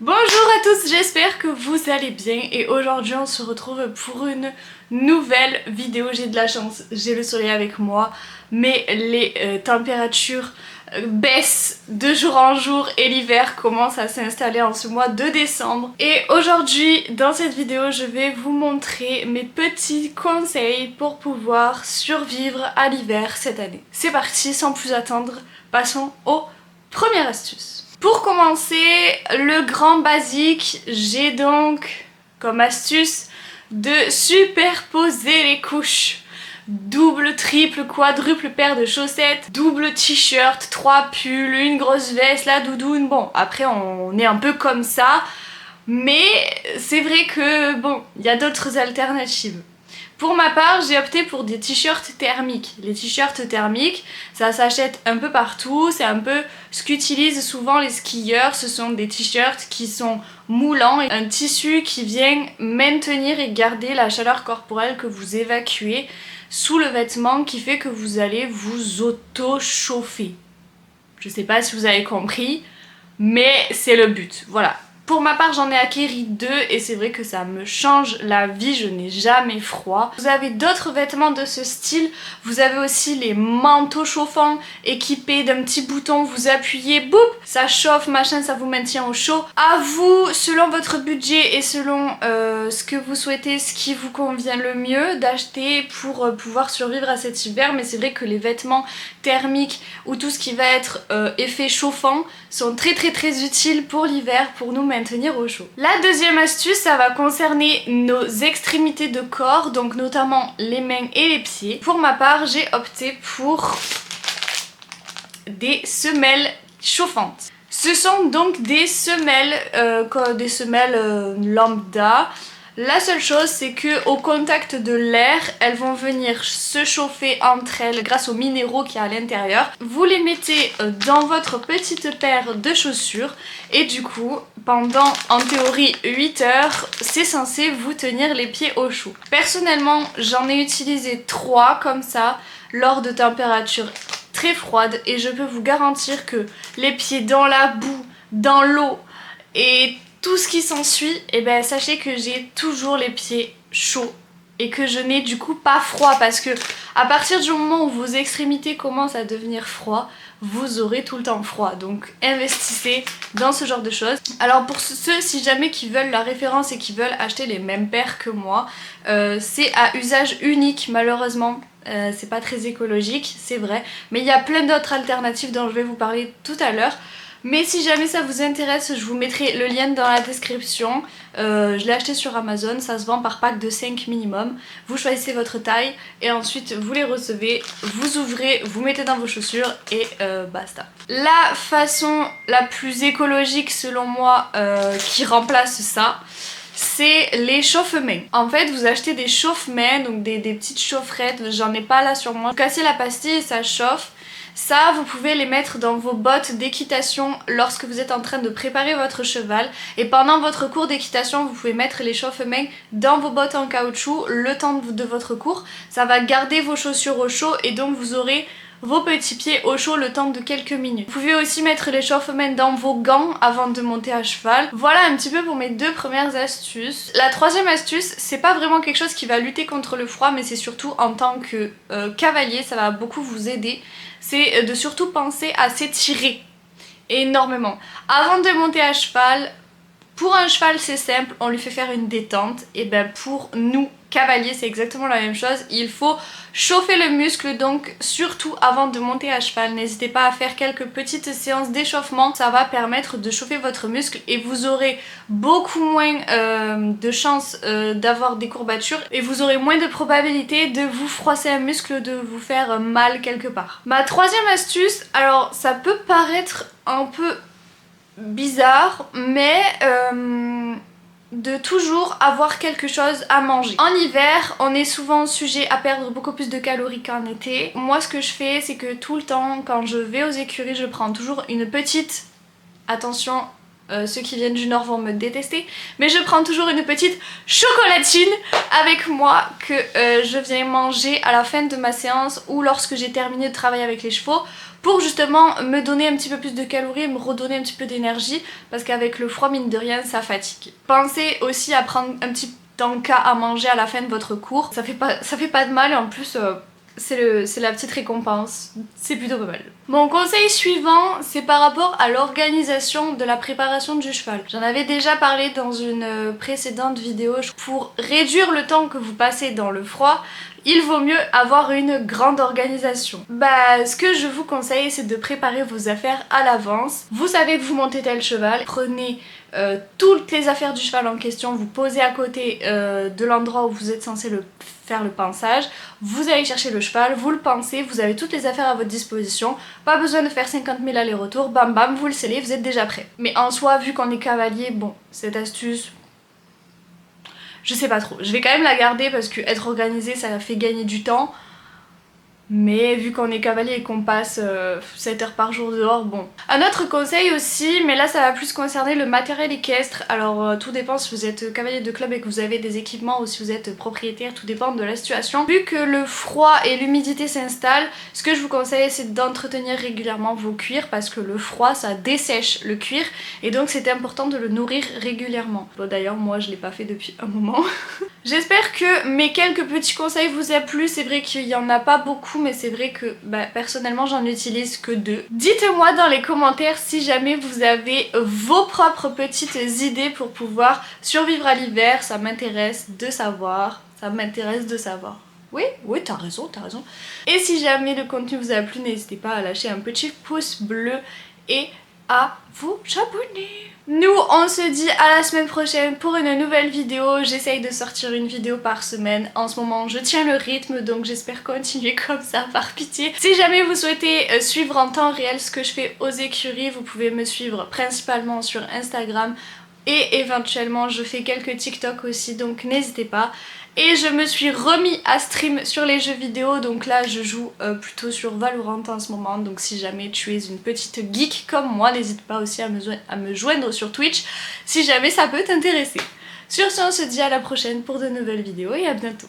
Bonjour à tous, j'espère que vous allez bien et aujourd'hui on se retrouve pour une nouvelle vidéo. J'ai de la chance, j'ai le soleil avec moi, mais les températures baissent de jour en jour et l'hiver commence à s'installer en ce mois de décembre. Et aujourd'hui dans cette vidéo je vais vous montrer mes petits conseils pour pouvoir survivre à l'hiver cette année. C'est parti, sans plus attendre, passons aux premières astuces. Pour commencer, le grand basique, j'ai donc comme astuce de superposer les couches. Double, triple, quadruple paire de chaussettes, double t-shirt, 3 pulls, une grosse veste, la doudoune. Bon, après on est un peu comme ça, mais c'est vrai que bon, il y a d'autres alternatives. Pour ma part, j'ai opté pour des t-shirts thermiques. Les t-shirts thermiques, ça s'achète un peu partout, c'est un peu ce qu'utilisent souvent les skieurs. Ce sont des t-shirts qui sont moulants, et un tissu qui vient maintenir et garder la chaleur corporelle que vous évacuez sous le vêtement, qui fait que vous allez vous auto-chauffer. Je sais pas si vous avez compris, mais c'est le but, voilà. Pour ma part, j'en ai acquéri 2 et c'est vrai que ça me change la vie, je n'ai jamais froid. Vous avez d'autres vêtements de ce style, vous avez aussi les manteaux chauffants équipés d'un petit bouton, vous appuyez, boum, ça chauffe, machin, ça vous maintient au chaud. À vous, selon votre budget et selon ce que vous souhaitez, ce qui vous convient le mieux d'acheter pour pouvoir survivre à cet hiver, mais c'est vrai que les vêtements thermiques ou tout ce qui va être effet chauffant sont très utiles pour l'hiver, pour nous maintenir au chaud. La deuxième astuce, ça va concerner nos extrémités de corps, donc notamment les mains et les pieds. Pour ma part, j'ai opté pour des semelles chauffantes. Ce sont donc des semelles lambda. La seule chose, c'est que au contact de l'air, elles vont venir se chauffer entre elles grâce aux minéraux qu'il y a à l'intérieur. Vous les mettez dans votre petite paire de chaussures et du coup, pendant en théorie 8 heures, c'est censé vous tenir les pieds au chaud. Personnellement, j'en ai utilisé 3 comme ça lors de températures très froides et je peux vous garantir que les pieds dans la boue, dans l'eau et tout ce qui s'ensuit, et ben sachez que j'ai toujours les pieds chauds et que je n'ai du coup pas froid, parce que à partir du moment où vos extrémités commencent à devenir froid, vous aurez tout le temps froid. Donc investissez dans ce genre de choses. Alors pour ceux si jamais qui veulent la référence et qui veulent acheter les mêmes paires que moi, c'est à usage unique malheureusement. C'est pas très écologique, c'est vrai, mais il y a plein d'autres alternatives dont je vais vous parler tout à l'heure. Mais si jamais ça vous intéresse, je vous mettrai le lien dans la description. Je l'ai acheté sur Amazon, ça se vend par pack de 5 minimum. Vous choisissez votre taille et ensuite vous les recevez, vous ouvrez, vous mettez dans vos chaussures et basta. La façon la plus écologique selon moi qui remplace ça, c'est les chauffe-mains. En fait, vous achetez des chauffe-mains, donc des petites chaufferettes, j'en ai pas là sur moi. Vous cassez la pastille et ça chauffe. Ça, vous pouvez les mettre dans vos bottes d'équitation lorsque vous êtes en train de préparer votre cheval. Et pendant votre cours d'équitation, vous pouvez mettre les chauffe-mains dans vos bottes en caoutchouc le temps de votre cours. Ça va garder vos chaussures au chaud et donc vous aurez vos petits pieds au chaud le temps de quelques minutes. Vous pouvez aussi mettre les chauffe-mains dans vos gants avant de monter à cheval. Voilà un petit peu pour mes 2 premières astuces. La troisième astuce, c'est pas vraiment quelque chose qui va lutter contre le froid, mais c'est surtout en tant que cavalier, ça va beaucoup vous aider. C'est de surtout penser à s'étirer énormément. Avant de monter à cheval, pour un cheval c'est simple, on lui fait faire une détente. Et ben pour nous, cavaliers, c'est exactement la même chose. Il faut chauffer le muscle, donc surtout avant de monter à cheval, n'hésitez pas à faire quelques petites séances d'échauffement. Ça va permettre de chauffer votre muscle et vous aurez beaucoup moins de chances d'avoir des courbatures et vous aurez moins de probabilité de vous froisser un muscle, de vous faire mal quelque part. Ma troisième astuce, alors ça peut paraître un peu bizarre, mais de toujours avoir quelque chose à manger. En hiver, on est souvent sujet à perdre beaucoup plus de calories qu'en été. Moi, ce que je fais, c'est que tout le temps, quand je vais aux écuries, je prends toujours une petite... Attention, ceux qui viennent du Nord vont me détester, mais je prends toujours une petite chocolatine avec moi que je viens manger à la fin de ma séance ou lorsque j'ai terminé de travailler avec les chevaux pour justement me donner un petit peu plus de calories et me redonner un petit peu d'énergie parce qu'avec le froid, mine de rien, ça fatigue. Pensez aussi à prendre un petit tanka à manger à la fin de votre cours, ça fait pas de mal et en plus c'est la petite récompense, c'est plutôt pas mal. Mon conseil suivant, c'est par rapport à l'organisation de la préparation du cheval. J'en avais déjà parlé dans une précédente vidéo. Pour réduire le temps que vous passez dans le froid, il vaut mieux avoir une grande organisation. Ce que je vous conseille, c'est de préparer vos affaires à l'avance. Vous savez que vous montez tel cheval, prenez toutes les affaires du cheval en question, vous posez à côté de l'endroit où vous êtes censé faire le pansage, vous allez chercher le cheval, vous le pansez, vous avez toutes les affaires à votre disposition, pas besoin de faire 50 000 allers-retours, bam bam, vous le scellez, vous êtes déjà prêt. Mais en soi, vu qu'on est cavalier, bon, cette astuce, je sais pas trop. Je vais quand même la garder parce que être organisé, ça fait gagner du temps. Mais vu qu'on est cavalier et qu'on passe 7 heures par jour dehors, bon. Un autre conseil aussi, mais là ça va plus concerner le matériel équestre. Alors tout dépend si vous êtes cavalier de club et que vous avez des équipements ou si vous êtes propriétaire, tout dépend de la situation. Vu que le froid et l'humidité s'installent, ce que je vous conseille c'est d'entretenir régulièrement vos cuirs parce que le froid ça dessèche le cuir et donc c'est important de le nourrir régulièrement. Bon d'ailleurs moi je l'ai pas fait depuis un moment. J'espère que mes quelques petits conseils vous a plu, c'est vrai qu'il y en a pas beaucoup mais c'est vrai que personnellement j'en utilise que 2. Dites-moi dans les commentaires si jamais vous avez vos propres petites idées pour pouvoir survivre à l'hiver, ça m'intéresse de savoir, Oui, t'as raison. Et si jamais le contenu vous a plu, n'hésitez pas à lâcher un petit pouce bleu et à vous abonner. Nous on se dit à la semaine prochaine pour une nouvelle vidéo. J'essaye de sortir une vidéo par semaine. En ce moment je tiens le rythme donc j'espère continuer comme ça par pitié. Si jamais vous souhaitez suivre en temps réel ce que je fais aux écuries, vous pouvez me suivre principalement sur Instagram et éventuellement je fais quelques TikTok aussi donc n'hésitez pas. Et je me suis remis à stream sur les jeux vidéo, donc là je joue plutôt sur Valorant en ce moment, donc si jamais tu es une petite geek comme moi, n'hésite pas aussi à me joindre sur Twitch si jamais ça peut t'intéresser. Sur ce, on se dit à la prochaine pour de nouvelles vidéos et à bientôt.